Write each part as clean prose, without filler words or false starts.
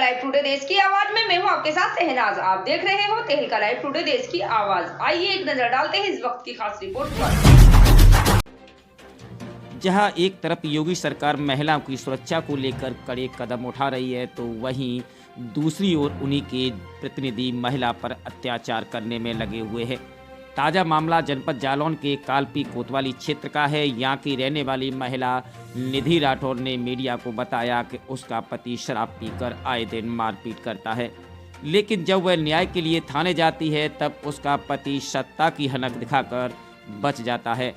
Live today देश की आवाज में मैं हूं आपके साथ शहनाज। आप देख रहे हो तहलका लाइव टुडे देश की आवाज। आइए एक नजर डालते हैं इस वक्त की खास रिपोर्ट पर। जहां एक तरफ योगी सरकार महिलाओं की सुरक्षा को लेकर कड़े कदम उठा रही है, तो वहीं दूसरी ओर उन्हीं के प्रतिनिधि महिला पर अत्याचार करने में लगे हुए हैं। ताज़ा मामला जनपद जालौन के कालपी कोतवाली क्षेत्र का है। यहाँ की रहने वाली महिला निधि राठौर ने मीडिया को बताया कि उसका पति शराब पीकर आए दिन मारपीट करता है, लेकिन जब वह न्याय के लिए थाने जाती है तब उसका पति सत्ता की हनक दिखाकर बच जाता है।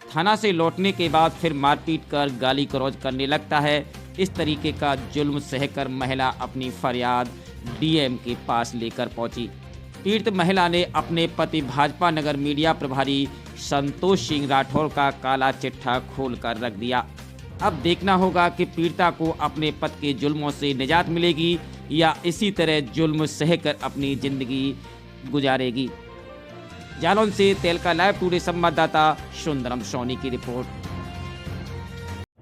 थाना से लौटने के बाद फिर मारपीट कर गाली गलौज करने लगता है। इस तरीके का जुल्म सहकर महिला अपनी फरियाद डीएम के पास लेकर पहुंची। पीड़ित महिला ने अपने पति भाजपा नगर मीडिया प्रभारी संतोष सिंह राठौर का काला चिट्ठा खोलकर रख दिया। अब देखना होगा कि पीड़िता को अपने पति के जुल्मों से निजात मिलेगी या इसी तरह जुल्म सहकर अपनी जिंदगी गुजारेगी। जालौन से तहलका लाइव टुडे संवाददाता सुंदरम सोनी की रिपोर्ट।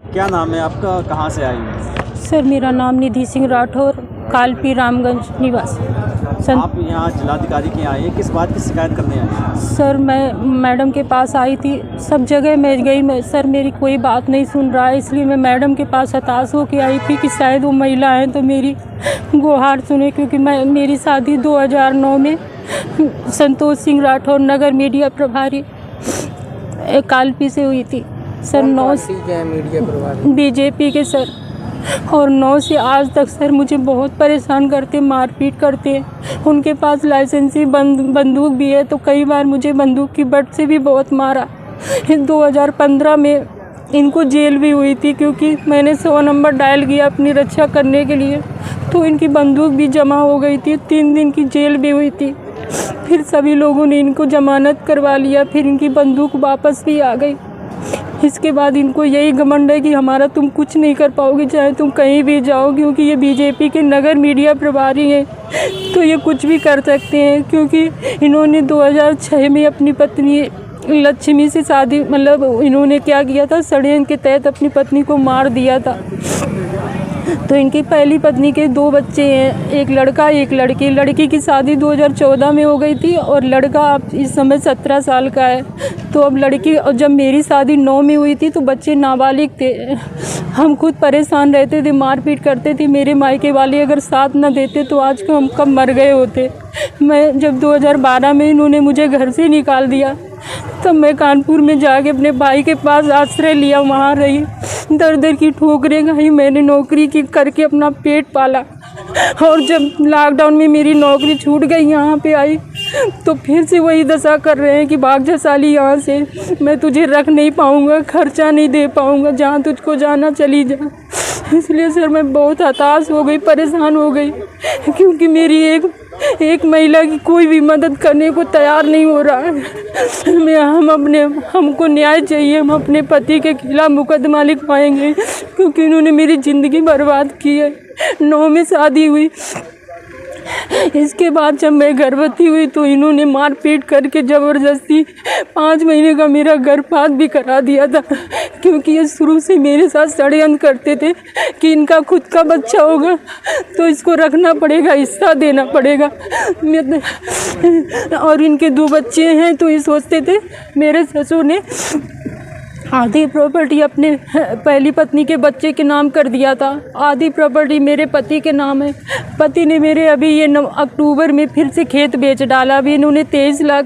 क्या नाम है आपका, कहाँ से आई हैं? सर मेरा नाम निधि सिंह राठौर, कालपी रामगंज निवासी। आप यहाँ जिलाधिकारी के आए हैं, किस बात की शिकायत करने आए हैं? सर मैं मैडम के पास आई थी, सब जगह मैं गई, सर मेरी कोई बात नहीं सुन रहा है, इसलिए मैं मैडम के पास हताश होकर आई थी कि शायद वो महिला है तो मेरी गुहार सुने, क्योंकि मेरी शादी 2009 में संतोष सिंह राठौर नगर मीडिया प्रभारी कालपी से हुई थी। सर 9 मीडिया प्रभारी बीजेपी के सर, और 9 से आज तक सर मुझे बहुत परेशान करते, मारपीट करते हैं। उनके पास लाइसेंसी बंदूक भी है, तो कई बार मुझे बंदूक की बट से भी बहुत मारा। 2015 में इनको जेल भी हुई थी, क्योंकि मैंने 100 नंबर डायल किया अपनी रक्षा करने के लिए, तो इनकी बंदूक भी जमा हो गई थी। 3 दिन की जेल भी हुई थी। फिर सभी लोगों ने इनको जमानत करवा लिया, फिर इनकी बंदूक वापस भी आ गई। इसके बाद इनको यही घमंड है कि हमारा तुम कुछ नहीं कर पाओगे, चाहे तुम कहीं भी जाओ, क्योंकि ये बीजेपी के नगर मीडिया प्रभारी हैं, तो ये कुछ भी कर सकते हैं। क्योंकि इन्होंने 2006 में अपनी पत्नी लक्ष्मी से शादी, मतलब इन्होंने क्या किया था, षड्यंत्र के तहत अपनी पत्नी को मार दिया था। तो इनकी पहली पत्नी के 2 बच्चे हैं, एक लड़का एक लड़की। लड़की की शादी 2014 में हो गई थी और लड़का अब इस समय 17 साल का है। तो अब लड़की, और जब मेरी शादी 9 में हुई थी तो बच्चे नाबालिग थे। हम खुद परेशान रहते थे, मारपीट करते थे। मेरे मायके वाले अगर साथ न देते तो आज को हम कब मर गए होते। मैं जब 2012 में इन्होंने मुझे घर से निकाल दिया, तब मैं कानपुर में जाके अपने भाई के पास आश्रय लिया, वहाँ रही, दर दर की ठोकरें खाई। मैंने नौकरी की करके अपना पेट पाला, और जब लॉकडाउन में मेरी नौकरी छूट गई, यहाँ पे आई तो फिर से वही दशा कर रहे हैं कि भाग जा साली यहाँ से, मैं तुझे रख नहीं पाऊँगा, खर्चा नहीं दे पाऊँगा, जहाँ तुझको जाना चली जा। इसलिए सर मैं बहुत हताश हो गई, परेशान हो गई, क्योंकि मेरी एक महिला की कोई भी मदद करने को तैयार नहीं हो रहा है। हमको न्याय चाहिए। हम अपने पति के खिलाफ मुकदमा लिखवाएंगे, क्योंकि इन्होंने मेरी ज़िंदगी बर्बाद की है। 9 में शादी हुई, इसके बाद जब मैं गर्भवती हुई तो इन्होंने मारपीट करके ज़बरदस्ती 5 महीने का मेरा गर्भपात भी करा दिया था, क्योंकि ये शुरू से मेरे साथ षड्यंत्र करते थे कि इनका खुद का बच्चा होगा तो इसको रखना पड़ेगा, हिस्सा देना पड़ेगा। और इनके 2 बच्चे हैं, तो ये सोचते थे। मेरे ससुर ने आधी प्रॉपर्टी अपने पहली पत्नी के बच्चे के नाम कर दिया था, आधी प्रॉपर्टी मेरे पति के नाम है। पति ने मेरे अभी ये अक्टूबर में फिर से खेत बेच डाला। अभी इन्होंने 23 लाख